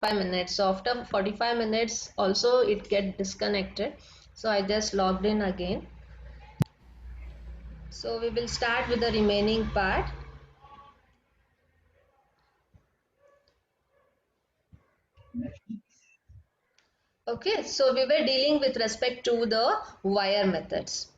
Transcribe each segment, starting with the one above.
minutes. So after 45 minutes also it get disconnected. So I just logged in again. So we will start with the remaining part. Okay, so we were dealing with respect to the wire methods.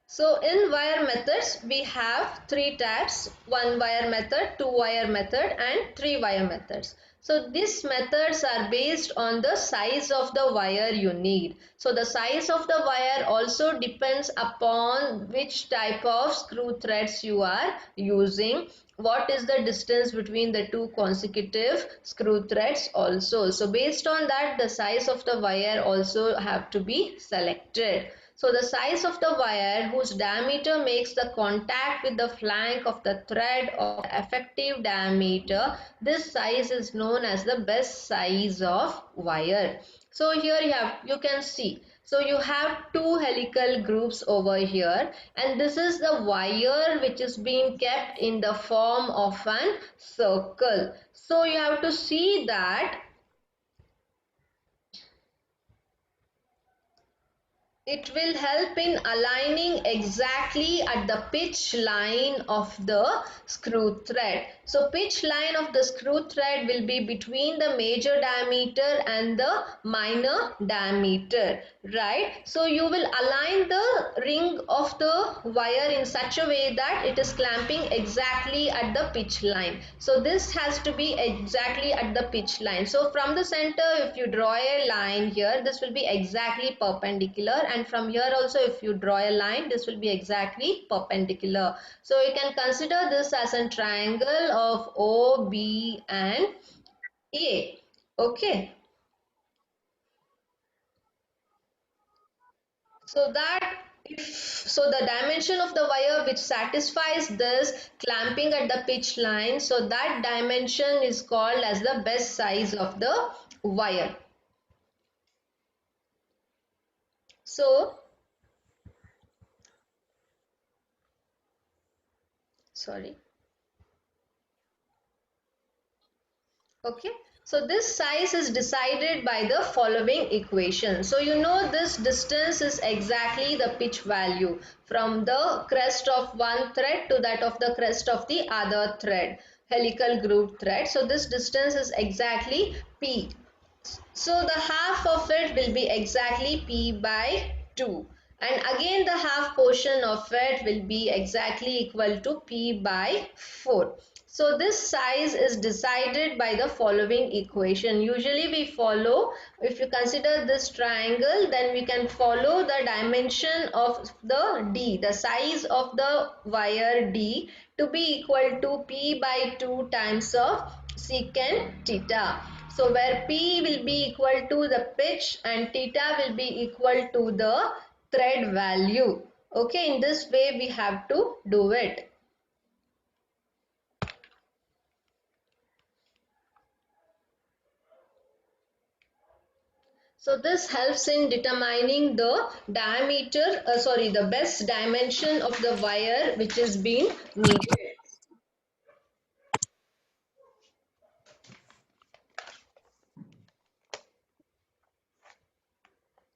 So in wire methods, we have three types: one wire method, two wire method, and three wire methods. So these methods are based on the size of the wire you need. So the size of the wire also depends upon which type of screw threads you are using. What is the distance between the two consecutive screw threads also. So based on that, the size of the wire also have to be selected. So the size of the wire whose diameter makes the contact with the flank of the thread or effective diameter, this size is known as the best size of wire. So here you can see. So you have two helical grooves over here, and this is the wire which is being kept in the form of an circle. So you have to see that it will help in aligning exactly at the pitch line of the screw thread. So pitch line of the screw thread will be between the major diameter and the minor diameter, right? So you will align the ring of the wire in such a way that it is clamping exactly at the pitch line. So this has to be exactly at the pitch line. So from the center, if you draw a line here, this will be exactly perpendicular, and from here also if you draw a line, this will be exactly perpendicular. So you can consider this as a triangle of O, B and A. Okay. So that so the dimension of the wire which satisfies this clamping at the pitch line, so that dimension is called as the best size of the wire. So sorry. Okay, so this size is decided by the following equation. So you know this distance is exactly the pitch value from the crest of one thread to that of the crest of the other thread, helical groove thread. So this distance is exactly P. So the half of it will be exactly P by 2. And again the half portion of it will be exactly equal to P by 4. So this size is decided by the following equation. Usually we follow, if you consider this triangle, then we can follow the dimension of the D, the size of the wire D, to be equal to P by 2 times of secant theta. So where P will be equal to the pitch and theta will be equal to the thread value. Okay, in this way we have to do it. So this helps in determining the diameter, the best dimension of the wire which is being needed.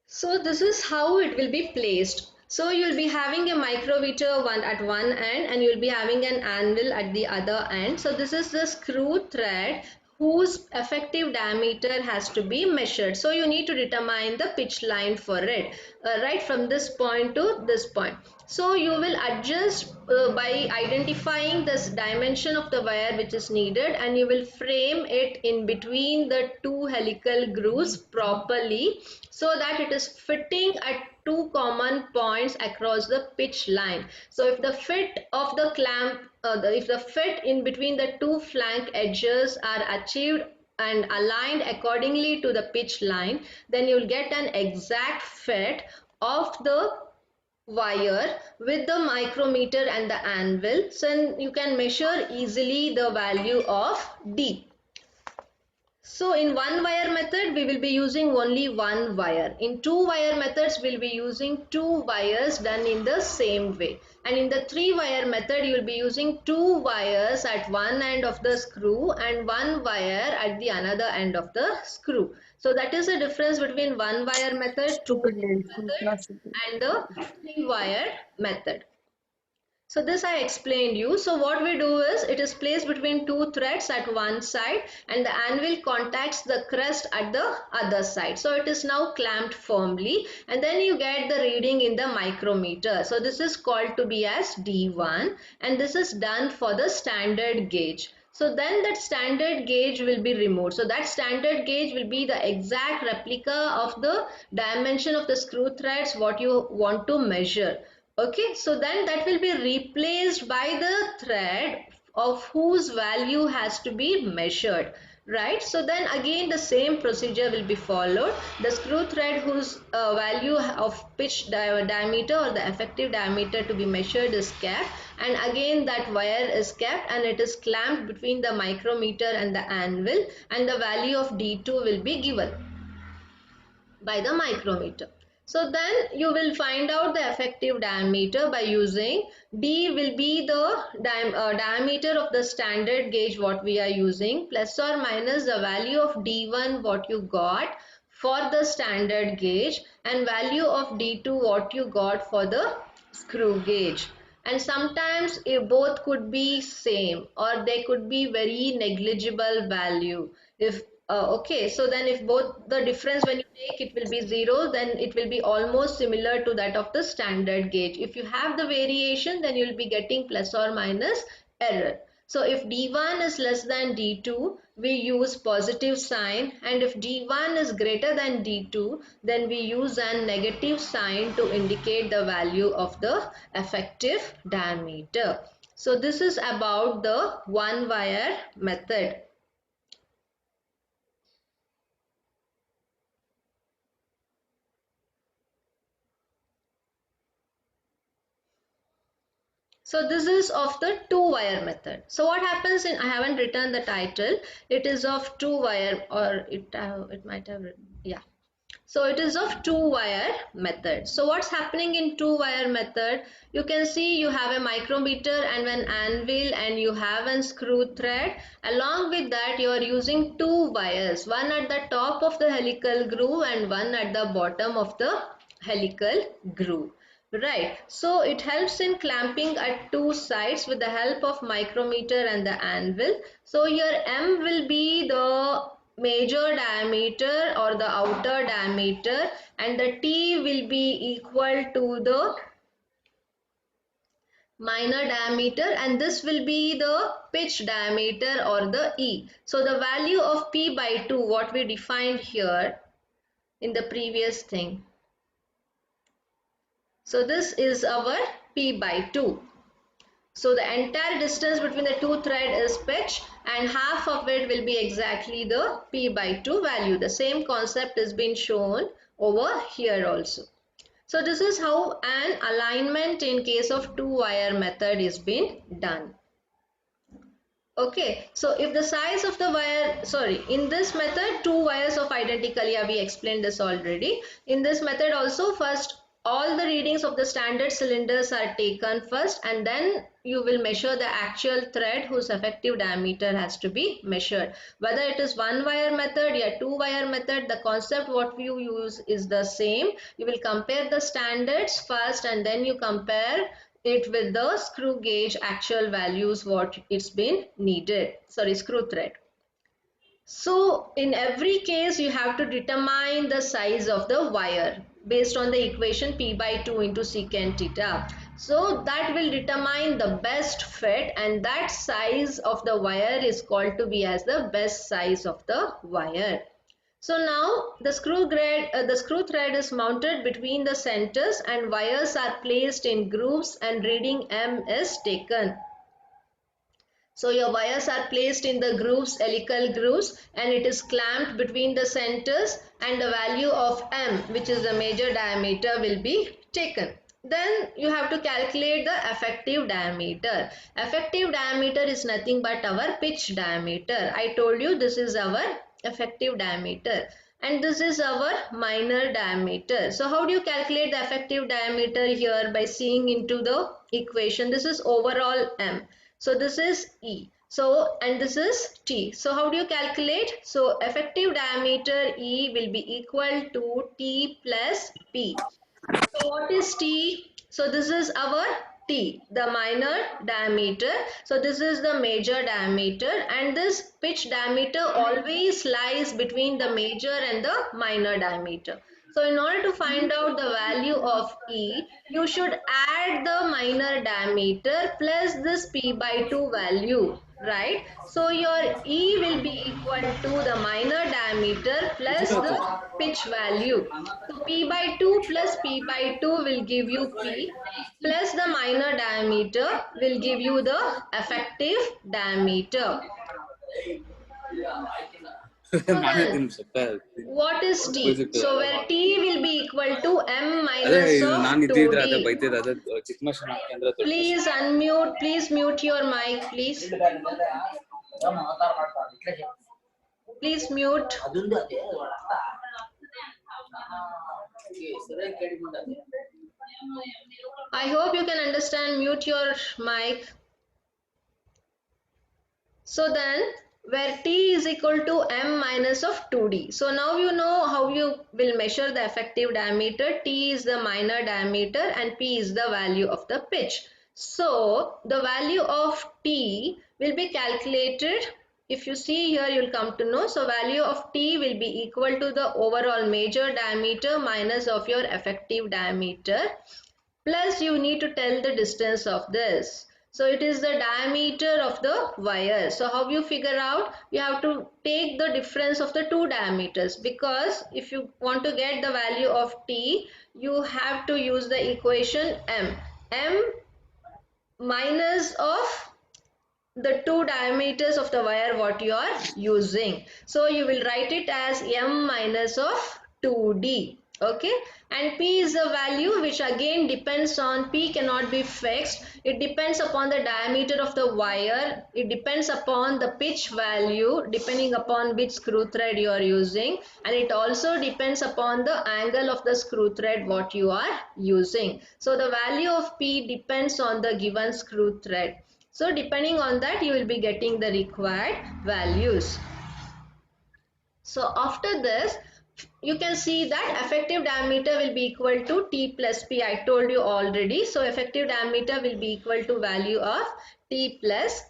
So this is how it will be placed. So you'll be having a micrometer one at one end and you'll be having an anvil at the other end. So this is the screw thread whose effective diameter has to be measured. So you need to determine the pitch line for it, right from this point to this point. So you will adjust by identifying this dimension of the wire which is needed, and you will frame it in between the two helical grooves properly so that it is fitting at two common points across the pitch line. So if the fit of the clamp, if the fit in between the two flank edges are achieved and aligned accordingly to the pitch line, then you will get an exact fit of the wire with the micrometer and the anvil. So you can measure easily the value of D. So in one wire method, we will be using only one wire. In two wire methods, we'll be using two wires done in the same way. And in the three wire method, you will be using two wires at one end of the screw and one wire at the another end of the screw. So that is the difference between one wire method, two Stupid wire lady, full method, class stupid. and the three wire method. So this I explained you. So what we do is it is placed between two threads at one side and the anvil contacts the crest at the other side. So it is now clamped firmly and then you get the reading in the micrometer. So this is called to be as D1 and this is done for the standard gauge. So then that standard gauge will be removed. So that standard gauge will be the exact replica of the dimension of the screw threads what you want to measure. Okay, so then that will be replaced by the thread of whose value has to be measured, right? So then again the same procedure will be followed. The screw thread whose value of pitch diameter or the effective diameter to be measured is kept, and again that wire is kept and it is clamped between the micrometer and the anvil, and the value of D2 will be given by the micrometer. So then you will find out the effective diameter by using D will be the diameter of the standard gauge what we are using plus or minus the value of D1 what you got for the standard gauge and value of D2 what you got for the screw gauge. And sometimes both could be same or they could be very negligible value. If okay, so then if both the difference when you take it will be 0, then it will be almost similar to that of the standard gauge. If you have the variation, then you will be getting plus or minus error. So if D1 is less than D2, we use positive sign, and if D1 is greater than D2, then we use a negative sign to indicate the value of the effective diameter. So this is about the one wire method. So this is of the two wire method. So what happens in, I haven't written the title, it is of two wire or it might have written, yeah. So it is of two wire method. So what's happening in two wire method? You can see you have a micrometer and an anvil and you have a screw thread. Along with that you are using two wires, one at the top of the helical groove and one at the bottom of the helical groove. Right, so it helps in clamping at two sides with the help of micrometer and the anvil. So here M will be the major diameter or the outer diameter and the T will be equal to the minor diameter and this will be the pitch diameter or the E. So the value of P by 2 what we defined here in the previous thing. So this is our P by 2. So the entire distance between the two thread is pitch and half of it will be exactly the P by 2 value. The same concept is being shown over here also. So this is how an alignment in case of two wire method is being done. Okay, so if the size of the wire, sorry, in this method, two wires of identical, yeah, we explained this already. In this method also, first, all the readings of the standard cylinders are taken first and then you will measure the actual thread whose effective diameter has to be measured. Whether it is one wire method or two wire method, the concept what you use is the same. You will compare the standards first and then you compare it with the screw gauge actual values what it's been needed, sorry, screw thread. So in every case you have to determine the size of the wire based on the equation P by 2 into secant theta. So that will determine the best fit and that size of the wire is called to be as the best size of the wire. So now the screw thread is mounted between the centers and wires are placed in grooves and reading M is taken. So your wires are placed in the grooves, helical grooves, and it is clamped between the centers and the value of M, which is the major diameter, will be taken. Then you have to calculate the effective diameter. Effective diameter is nothing but our pitch diameter. I told you this is our effective diameter, and this is our minor diameter. So how do you calculate the effective diameter here? By seeing into the equation, this is overall M, so this is E, so and this is T. So how do you calculate? So effective diameter E will be equal to T plus P. So what is T? So this is our T, the minor diameter. So this is the major diameter, and this pitch diameter always lies between the major and the minor diameter. So in order to find out the value of E, you should add the minor diameter plus this P by 2 value, right? So your E will be equal to the minor diameter plus the pitch value. So P by 2 plus P by 2 will give you P, plus the minor diameter will give you the effective diameter. So then, what is T? So where T will be equal to M minus of 2D. Please unmute, please mute your mic, please. Please mute. I hope you can understand. Mute your mic. So then, where T is equal to M minus of 2D. So now you know how you will measure the effective diameter. T is the minor diameter and P is the value of the pitch. So the value of T will be calculated. If you see here, you'll come to know. So value of T will be equal to the overall major diameter minus of your effective diameter, plus you need to tell the distance of this. So it is the diameter of the wire. So how you figure out? You have to take the difference of the two diameters, because if you want to get the value of T, you have to use the equation M. M minus of the two diameters of the wire what you are using. So you will write it as M minus of 2D. Okay, and P is a value which again depends on, P cannot be fixed, it depends upon the diameter of the wire, it depends upon the pitch value depending upon which screw thread you are using, and it also depends upon the angle of the screw thread what you are using. So the value of P depends on the given screw thread. So depending on that, you will be getting the required values. So after this, you can see that effective diameter will be equal to T plus P. I told you already. So effective diameter will be equal to value of T plus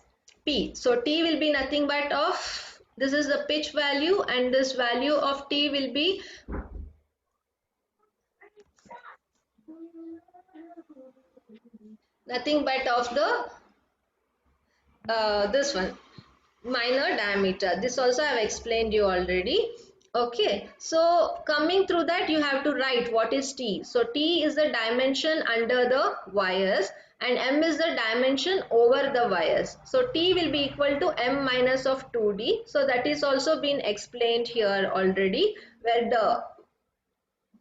P. So T will be nothing but of, this is the pitch value, and this value of T will be nothing but of the this one, minor diameter. This also I have explained you already. Okay, so coming through that, you have to write what is T. So T is the dimension under the wires, and M is the dimension over the wires. So T will be equal to M minus of 2D. So that is also been explained here already, where the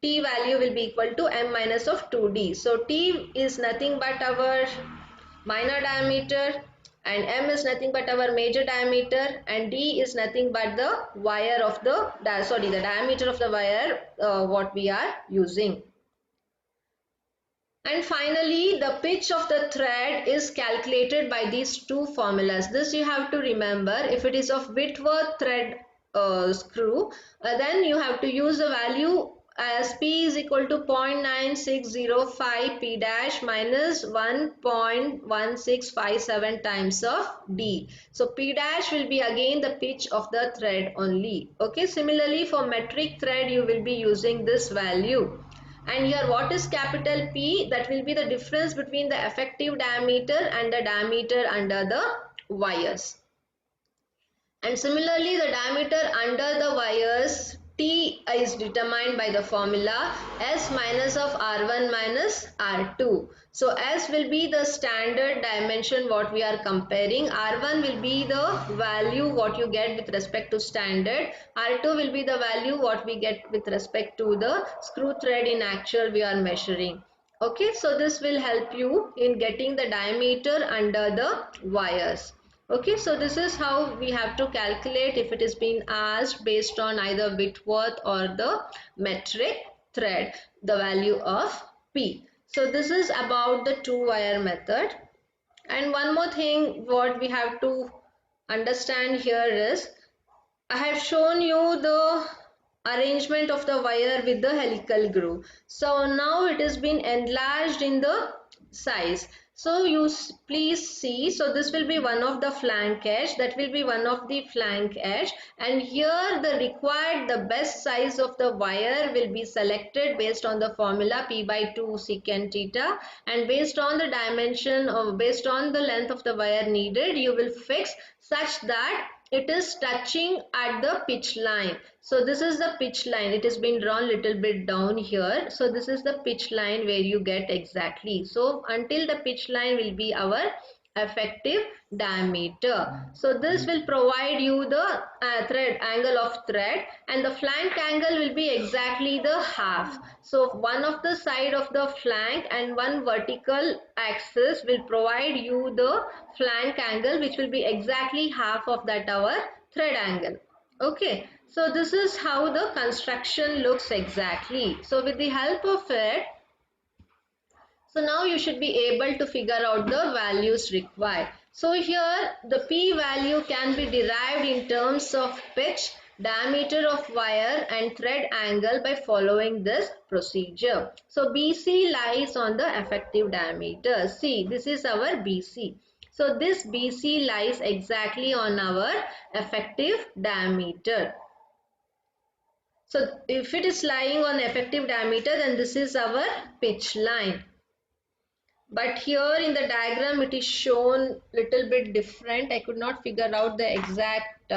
T value will be equal to M minus of 2D. So T is nothing but our minor diameter, and M is nothing but our major diameter, and D is nothing but the wire of the, the diameter of the wire what we are using. And finally, the pitch of the thread is calculated by these two formulas. This you have to remember. If it is of Whitworth thread screw, then you have to use the value as P is equal to 0.9605 P dash minus 1.1657 times of D. So P dash will be again the pitch of the thread only. Okay, similarly for metric thread, you will be using this value. And here what is capital P? That will be the difference between the effective diameter and the diameter under the wires. And similarly, the diameter under the wires T is determined by the formula S minus of R1 minus R2. So S will be the standard dimension what we are comparing. R1 will be the value what you get with respect to standard. R2 will be the value what we get with respect to the screw thread in actual we are measuring. Okay, so this will help you in getting the diameter under the wires. Okay, so this is how we have to calculate if it is being asked based on either Whitworth or the metric thread, the value of P. So this is about the two wire method. And one more thing what we have to understand here is I have shown you the arrangement of the wire with the helical groove. So now it has been enlarged in the size. So please see, so this will be one of the flank edge, that will be one of the flank edge, and here the required, the best size of the wire will be selected based on the formula P by 2 secant theta, and based on the dimension or based on the length of the wire needed, you will fix such that it is touching at the pitch line. So this is the pitch line, it has been drawn little bit down here. So this is the pitch line where you get exactly. So until the pitch line will be our effective diameter. So this will provide you the thread angle of thread, and the flank angle will be exactly the half. So one of the side of the flank and one vertical axis will provide you the flank angle, which will be exactly half of that our thread angle. Okay, so this is how the construction looks exactly. So with the help of it, so now you should be able to figure out the values required. So here the P value can be derived in terms of pitch, diameter of wire and thread angle by following this procedure. So BC lies on the effective diameter. See, this is our BC. So this BC lies exactly on our effective diameter. So if it is lying on effective diameter, then this is our pitch line. But here in the diagram it is shown little bit different. I could not figure out the exact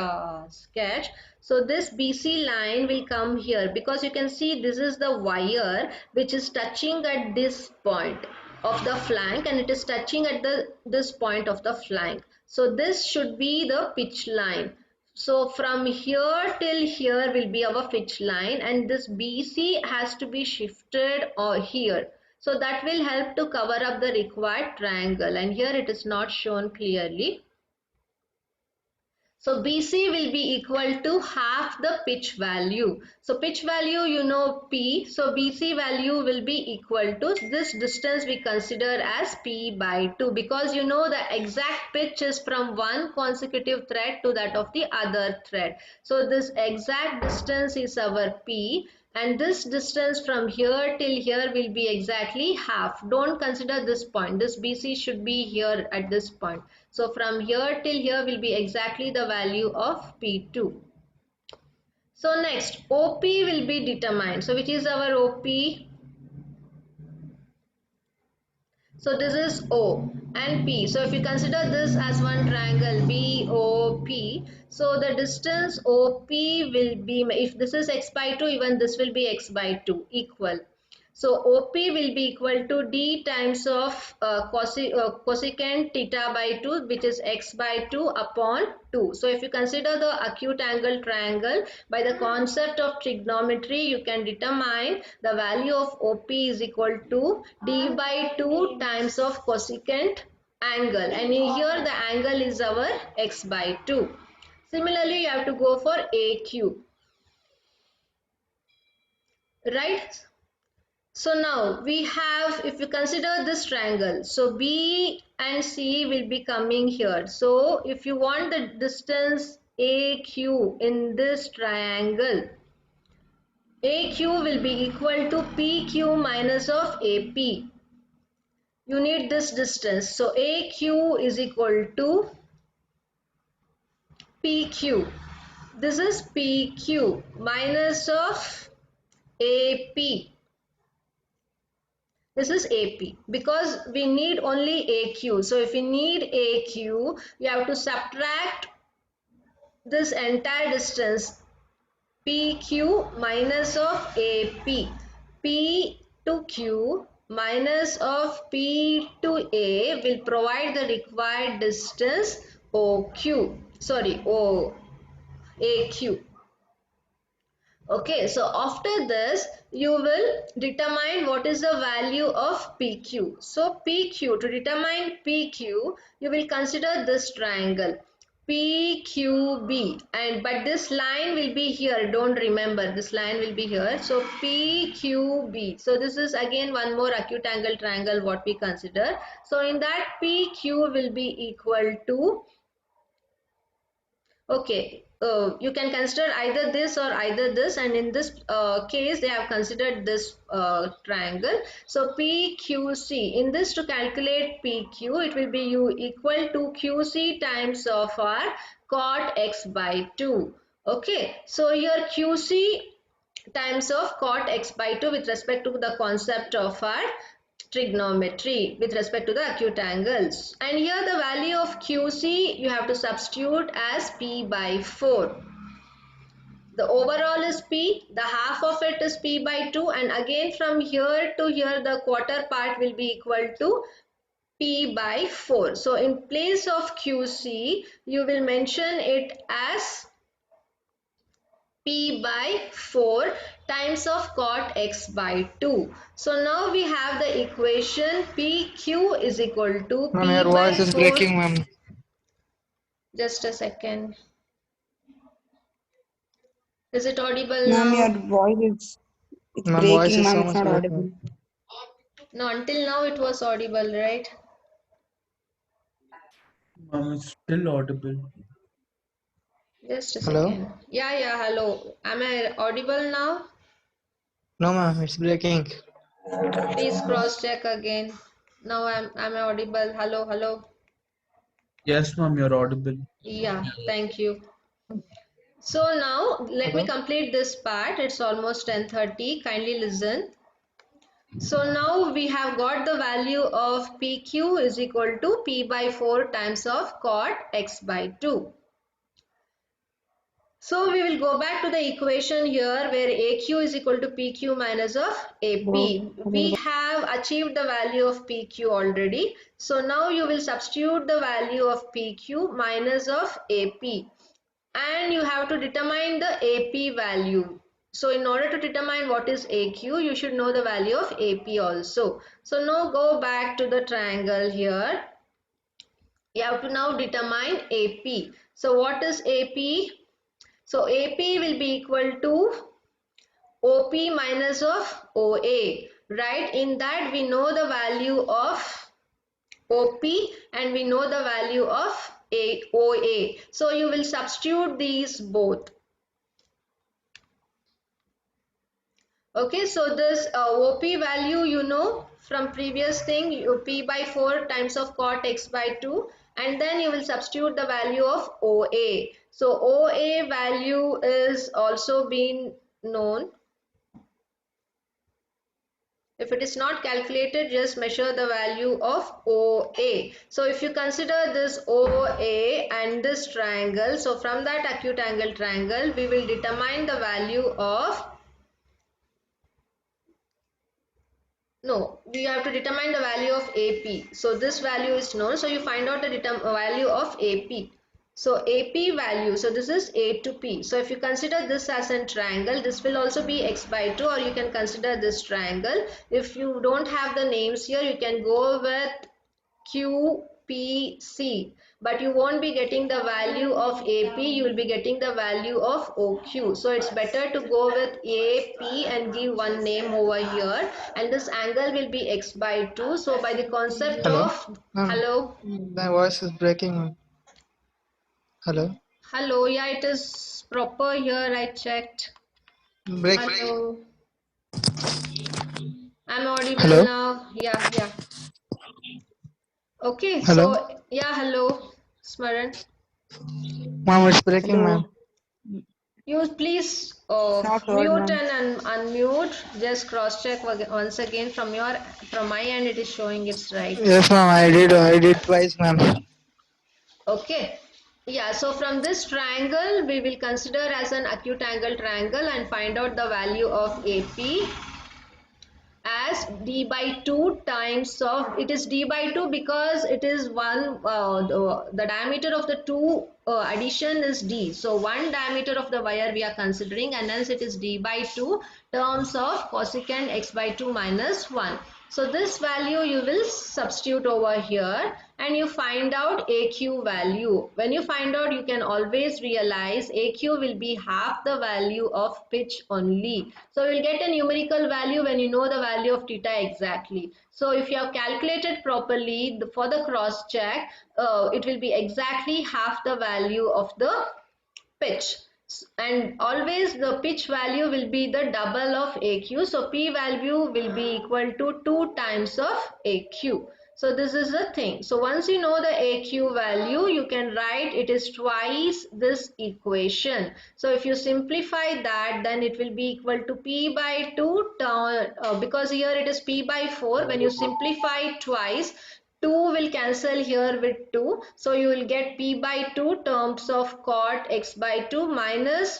sketch. So this BC line will come here because you can see this is the wire which is touching at this point of the flank, and it is touching at this point of the flank. So this should be the pitch line. So from here till here will be our pitch line, and this BC has to be shifted or here. So that will help to cover up the required triangle, and here it is not shown clearly. So BC will be equal to half the pitch value. So pitch value you know P. So BC value will be equal to this distance we consider as P by 2, because you know the exact pitch is from one consecutive thread to that of the other thread. So this exact distance is our P, and this distance from here till here will be exactly half. Don't consider this point. This BC should be here at this point. So from here till here will be exactly the value of P2. So next OP will be determined. So which is our OP? So this is O and P. So if you consider this as one triangle BOP, so the distance OP will be, if this is x by 2, even this will be x by 2 equal. So OP will be equal to D times of cosecant theta by 2, which is x by 2 upon 2. So if you consider the acute angle triangle, by the concept of trigonometry, you can determine the value of OP is equal to D by 2 times of cosecant angle, and in here the angle is our x by 2. Similarly, you have to go for AQ, right? So now we have, if you consider this triangle, so B and C will be coming here. So if you want the distance AQ in this triangle, AQ will be equal to PQ minus of AP. You need this distance. So AQ is equal to PQ. This is PQ minus of AP. This is AP because we need only AQ. So if we need AQ, we have to subtract this entire distance PQ minus of AP. P to Q minus of P to A will provide the required distance OQ. Sorry, AQ. Okay, so after this you will determine what is the value of PQ. So PQ, to determine PQ, you will consider this triangle. PQB, and but this line will be here, don't remember, this line will be here. So PQB, so this is again one more acute angle triangle what we consider. So in that PQ will be equal to, okay, you can consider either this or either this, and in this case they have considered this triangle. So PQC, in this to calculate PQ, it will be U equal to QC times of our cot x by 2. Okay, so here QC times of cot x by 2 with respect to the concept of our trigonometry with respect to the acute angles, and here the value of QC you have to substitute as P by 4. The overall is P, the half of it is P by 2, and again from here to here the quarter part will be equal to P by 4. So in place of QC you will mention it as P by 4 times of cot x by 2. So now we have the equation PQ is equal to Ma'am, P your by voice is 4. breaking, ma'am. Just a second. Is it audible Ma'am, your now? voice is it's Ma'am, voice breaking, is ma'am. so It's much not breaking. audible. No, until now it was audible, right? It's still audible. Just a Hello? second. Yeah, hello. Am I audible now? No, ma'am, it's breaking. Please cross check again. Now am I audible? Hello. Yes, ma'am, you're audible. Yeah, thank you. So now let me Hello? complete this part. It's almost 10:30. Kindly listen. So now we have got the value of PQ is equal to P by 4 times of cot x by 2. So we will go back to the equation here where AQ is equal to PQ minus of Bro, AP. We have achieved the value of PQ already. So now you will substitute the value of PQ minus of AP, and you have to determine the AP value. So in order to determine what is AQ, you should know the value of AP also. So now go back to the triangle here. You have to now determine AP. So what is AP? So AP will be equal to OP minus of OA, right? In that we know the value of OP and we know the value of OA. So you will substitute these both. Okay, so this OP value you know from previous thing, P by 4 times of cot x by 2, and then you will substitute the value of OA. So OA value is also being known. If it is not calculated, just measure the value of OA. So if you consider this OA and this triangle, so from that acute angle triangle, we will determine the value of, no, we have to determine the value of AP. So this value is known. So you find out the value of AP. So AP value, so this is A to P. So if you consider this as a triangle, this will also be x by 2, or you can consider this triangle. If you don't have the names here, you can go with QPC, but you won't be getting the value of AP, you will be getting the value of OQ. So it's better to go with AP and give one name over here, and this angle will be x by 2. So by the concept Hello? of, Ma'am, hello, my voice is breaking, ma'am. Hello? yeah, it is proper here, I checked. Break. Hello, I'm audible Hello? now. Yeah. Okay, Hello? so yeah, hello, Smaran. Ma'am, it's breaking, ma'am. hello. You please It's not heard, mute ma'am. and unmute. Just cross check once again from my end. It is showing it's right. Yes, ma'am, I did twice, ma'am. Okay. Yeah. So from this triangle, we will consider as an acute angle triangle and find out the value of AP as d by 2 times of, it is d by 2 because it is one the diameter of the two addition is d, so one diameter of the wire we are considering, and hence it is d by 2 terms of cosecant x by 2 minus 1. So this value you will substitute over here, and you find out AQ value. When you find out, you can always realize AQ will be half the value of pitch only. So you'll get a numerical value when you know the value of theta exactly. So if you have calculated properly for the cross check, it will be exactly half the value of the pitch, and always the pitch value will be the double of AQ. So P value will be equal to 2 times of AQ. So this is the thing. So once you know the AQ value, you can write it is twice this equation. So if you simplify that, then it will be equal to P by 2 because here it is P by 4. When you simplify twice, 2 will cancel here with 2, so you will get P by 2 terms of cot x by 2 minus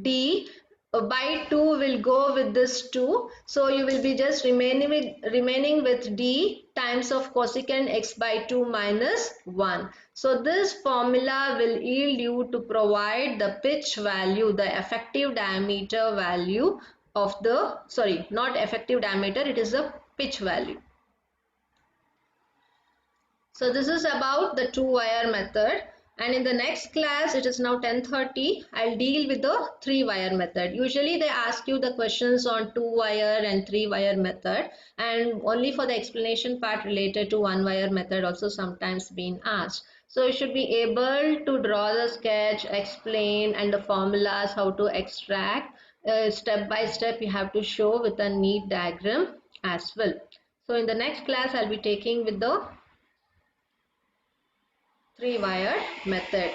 D by 2 will go with this 2, so you will be just remaining with D times of cosecant x by 2 minus 1. So this formula will yield you to provide the pitch value, the effective diameter value of the, sorry, not effective diameter, it is the pitch value. So this is about the two wire method, and in the next class, it is now 10:30, I'll deal with the three wire method. Usually they ask you the questions on two wire and three wire method, and only for the explanation part related to one wire method also sometimes been asked. So you should be able to draw the sketch, explain, and the formulas how to extract. Step by step you have to show with a neat diagram as well. So in the next class, I'll be taking with the three wire method.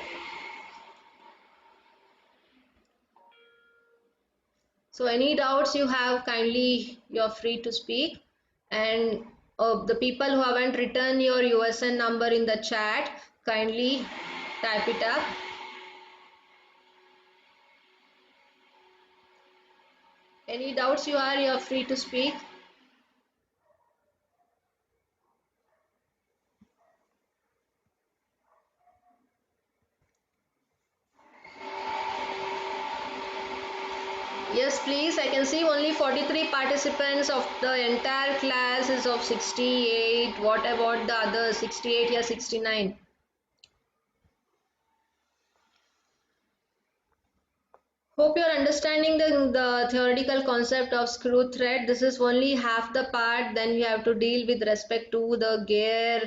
So any doubts you have, kindly you're free to speak, and the people who haven't written your USN number in the chat, kindly type it up. Any doubts you're free to speak. Yes, please. I can see only 43 participants of the entire class is of 68. What about the other 68 or 69? Hope you're understanding the theoretical concept of screw thread. This is only half the part. Then you have to deal with respect to the gear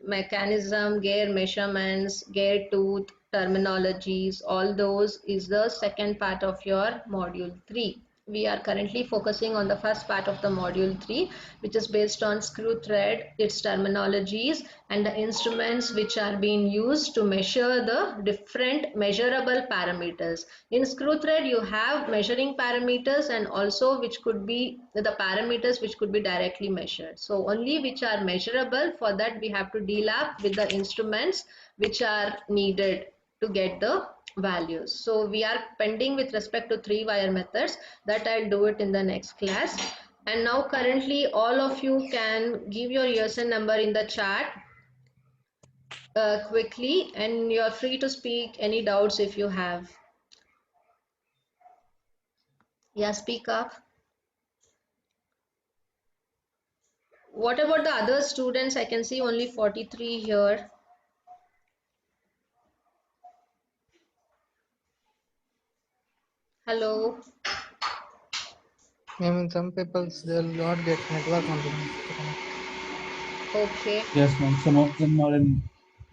mechanism, gear measurements, gear tooth, terminologies. All those is the second part of your module 3. We are currently focusing on the first part of the module 3, which is based on screw thread, its terminologies, and the instruments which are being used to measure the different measurable parameters. In screw thread, you have measuring parameters and also which could be the parameters which could be directly measured. So only which are measurable, for that we have to deal up with the instruments which are needed to get the values. So we are pending with respect to three wire methods, that I'll do it in the next class. And now currently all of you can give your USN number in the chat quickly, and you're free to speak any doubts if you have. Yeah, speak up. What about the other students? I can see only 43 here. Hello. I mean, some people they'll not get network on the Okay. Yes, ma'am. Some of them are in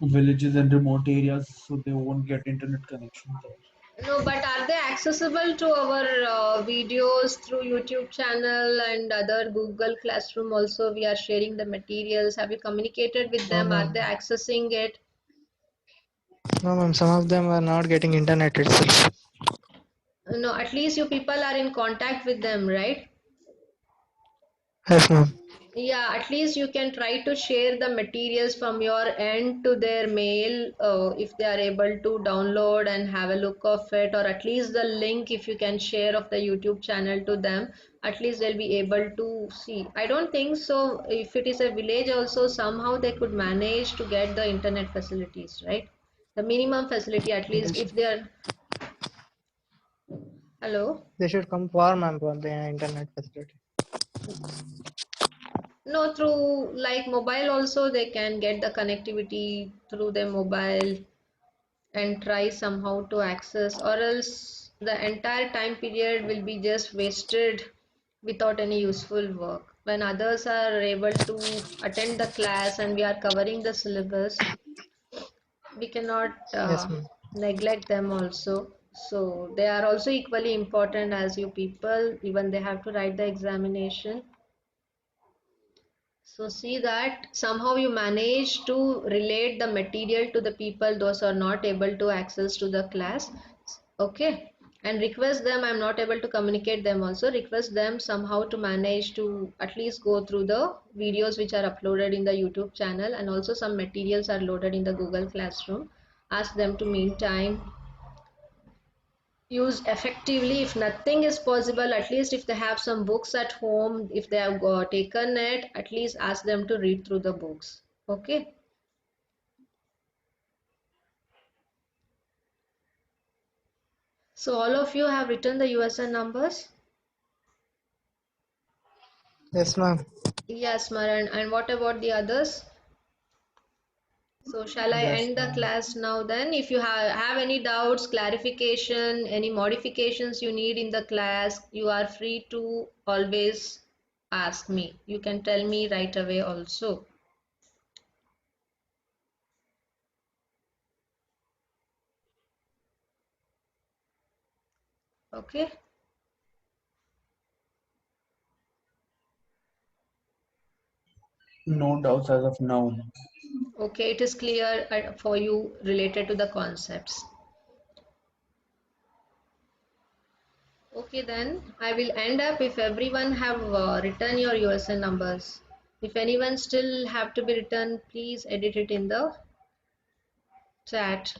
villages and remote areas, so they won't get internet connection there. No, but are they accessible to our videos through YouTube channel and other Google Classroom also? We are sharing the materials. Have you communicated with No, them? Are ma'am. they accessing it? No, ma'am. Some of them are not getting internet itself. No, at least you people are in contact with them, right? Yes, ma'am. Yeah, at least you can try to share the materials from your end to their mail if they are able to download and have a look of it, or at least the link if you can share of the YouTube channel to them, at least they'll be able to see. I don't think so. If it is a village also, somehow they could manage to get the internet facilities, right? The minimum facility, at least if they are. Hello? They should come for, ma'am, for the internet facility. No, through like mobile also they can get the connectivity through their mobile and try somehow to access, or else the entire time period will be just wasted without any useful work. When others are able to attend the class and we are covering the syllabus, we cannot Yes, ma'am. neglect them also. So they are also equally important as you people, even they have to write the examination. So see that somehow you manage to relate the material to the people those are not able to access to the class. Okay. And request them, I'm not able to communicate them also, request them somehow to manage to at least go through the videos which are uploaded in the YouTube channel, and also some materials are loaded in the Google Classroom. Ask them to meantime use effectively. If nothing is possible, at least if they have some books at home, if they have taken it, at least ask them to read through the books. Okay. So all of you have written the USN numbers? Yes, ma'am. Yes, Maran. And what about the others? So shall I Yes, end the ma'am. class now then? If you have any doubts, clarification, any modifications you need in the class, you are free to always ask me. You can tell me right away also. Okay. No doubts as of now. Okay, it is clear for you related to the concepts. Okay, then I will end up if everyone have written your USN numbers. If anyone still have to be written, please edit it in the chat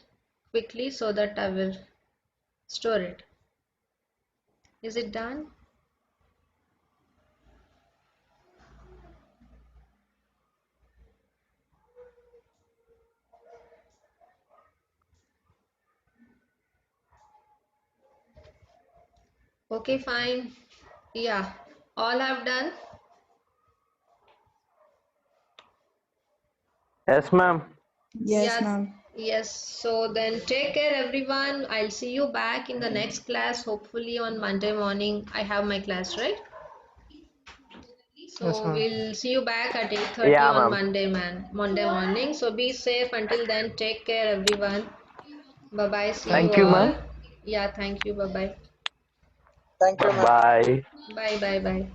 quickly so that I will store it. Is it done? Okay, fine. Yeah, all have done. Yes, ma'am. Yes, Yeah, ma'am. yes. So then take care, everyone. I'll see you back in the next class, hopefully on Monday morning. I have my class, right? Yes, So ma'am. we'll see you back at 8:30 Yeah, on ma'am. Monday, man. Monday morning. So be safe until then. Take care, everyone. Bye bye. See you Thank Thank you, you, ma'am. all. ma'am. Yeah, thank you. Bye bye. Thank you, Bye ma'am. bye. Bye bye bye.